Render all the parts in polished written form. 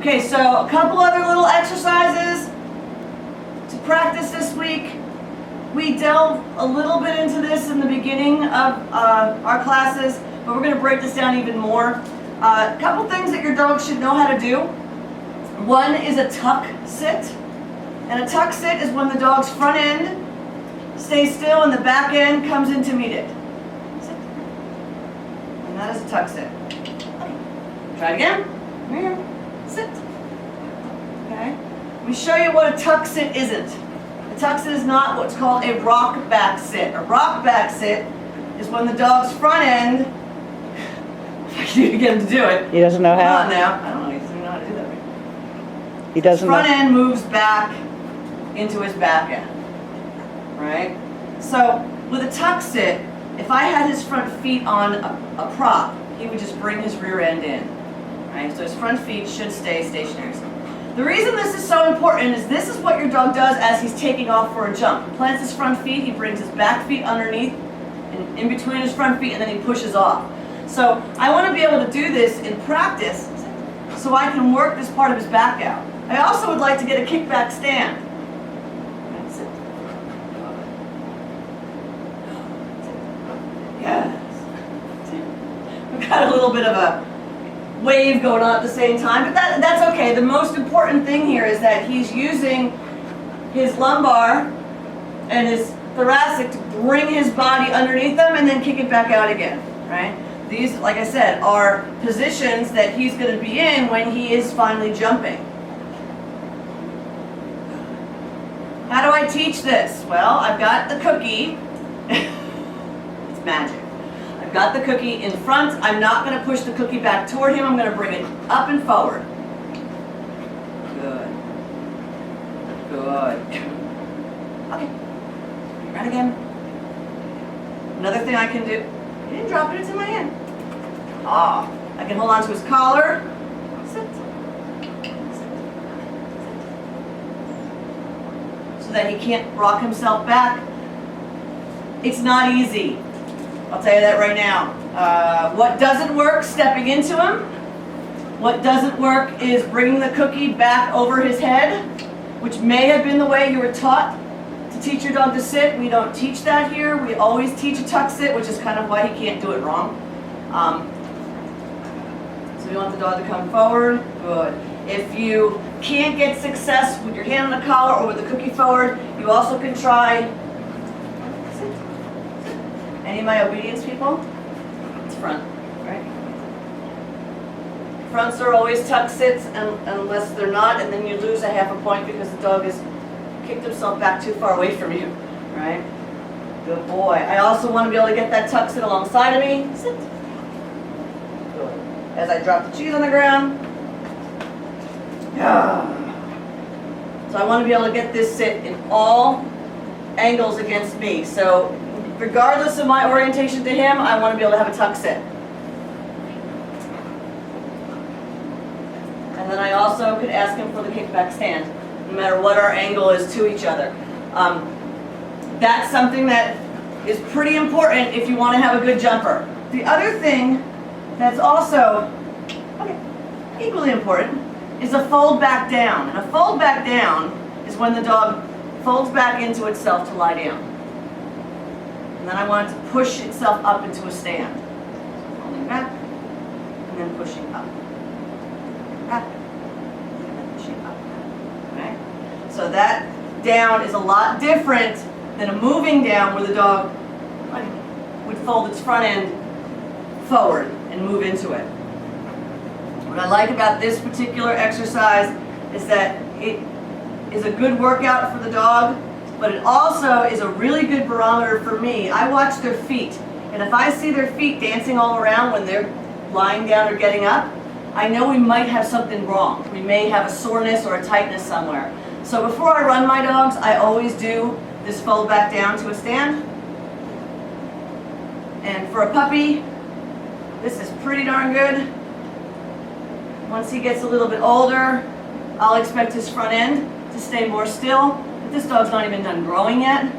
Okay, so a couple other little exercises to practice this week. We delve a little bit into this in the beginning of our classes, but we're going to break this down even more. A couple things that your dog should know how to do. One is a tuck sit. And a tuck sit is when the dog's front end stays still and the back end comes in to meet it. Sit. And that is a tuck sit. Try it again. Here. Sit. Okay. Let me show you what a tuck sit isn't. A tuck sit is not what's called a rock back sit. A rock back sit is when the dog's front end, if I can get him to do it. He doesn't know how. Come on now. I don't know. He doesn't know how to do that. He doesn't Front know. end moves back into his back end. Right? So with a tuck sit, if I had his front feet on a prop, he would just bring his rear end in. Right? So his front feet should stay stationary. The reason this is so important is this is what your dog does as he's taking off for a jump. He plants his front feet, he brings his back feet underneath, and in between his front feet, and then he pushes off. So I want to be able to do this in practice so I can work this part of his back out. I also would like to get a kickback stand. That's it. Yes. We've got a little bit of a wave going on at the same time, but that's okay. The most important thing here is that he's using his lumbar and his thoracic to bring his body underneath them and then kick it back out again, right? These, like I said, are positions that he's going to be in when he is finally jumping. How do I teach this? Well, I've got the cookie. It's magic. I've got the cookie in front. I'm not going to push the cookie back toward him. I'm going to bring it up and forward. Good. Good. Okay. Run again. Another thing I can do. He didn't drop it. It's in my hand. Ah. I can hold on to his collar. Sit. So that he can't rock himself back. It's not easy. I'll tell you that right now. What doesn't work, stepping into him. What doesn't work is bringing the cookie back over his head, which may have been the way you were taught to teach your dog to sit. We don't teach that here. We always teach a tuck sit, which is kind of why he can't do it wrong. So we want the dog to come forward. Good. If you can't get success with your hand on the collar or with the cookie forward, you also can try. Any of my obedience people? It's front, right? Fronts are always tuck sits unless they're not, and then you lose a half a point because the dog has kicked himself back too far away from you, right? Good boy. I also want to be able to get that tuck sit alongside of me. Sit. Good. As I drop the cheese on the ground. Yeah. So I want to be able to get this sit in all angles against me. So regardless of my orientation to him, I want to be able to have a tuck sit. And then I also could ask him for the kickback stand, no matter what our angle is to each other. That's something that is pretty important if you want to have a good jumper. The other thing that's also equally important is a fold back down. And a fold back down is when the dog folds back into itself to lie down. And then I want it to push itself up into a stand. Folding back, and then pushing up. Back, and then pushing up. Okay? So that down is a lot different than a moving down where the dog would fold its front end forward and move into it. What I like about this particular exercise is that it is a good workout for the dog, but it also is a really good barometer for me. I watch their feet, and if I see their feet dancing all around when they're lying down or getting up, I know we might have something wrong. We may have a soreness or a tightness somewhere. So before I run my dogs, I always do this fold back down to a stand. And for a puppy, this is pretty darn good. Once he gets a little bit older, I'll expect his front end to stay more still. But this dog's not even done growing yet.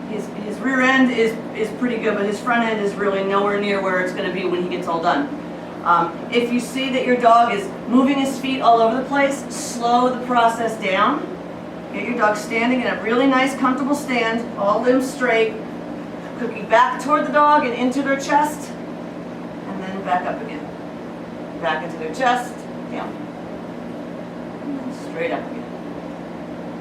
His rear end is pretty good, but his front end is really nowhere near where it's going to be when he gets all done. If you see that your dog is moving his feet all over the place, slow the process down. Get your dog standing in a really nice, comfortable stand, all limbs straight. Cookie back toward the dog and into their chest, and then back up again. Back into their chest, down. And then straight up again.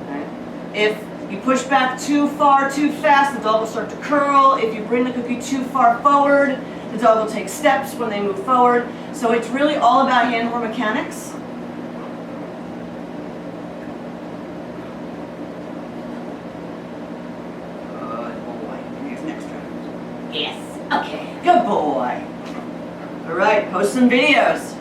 Right? If you push back too far, too fast, the dog will start to curl. If you bring the cookie too far forward, the dog will take steps when they move forward. So it's really all about hand-horn mechanics. Good boy. Here's an extra. Yes. Okay. Good boy. All right. Post some videos.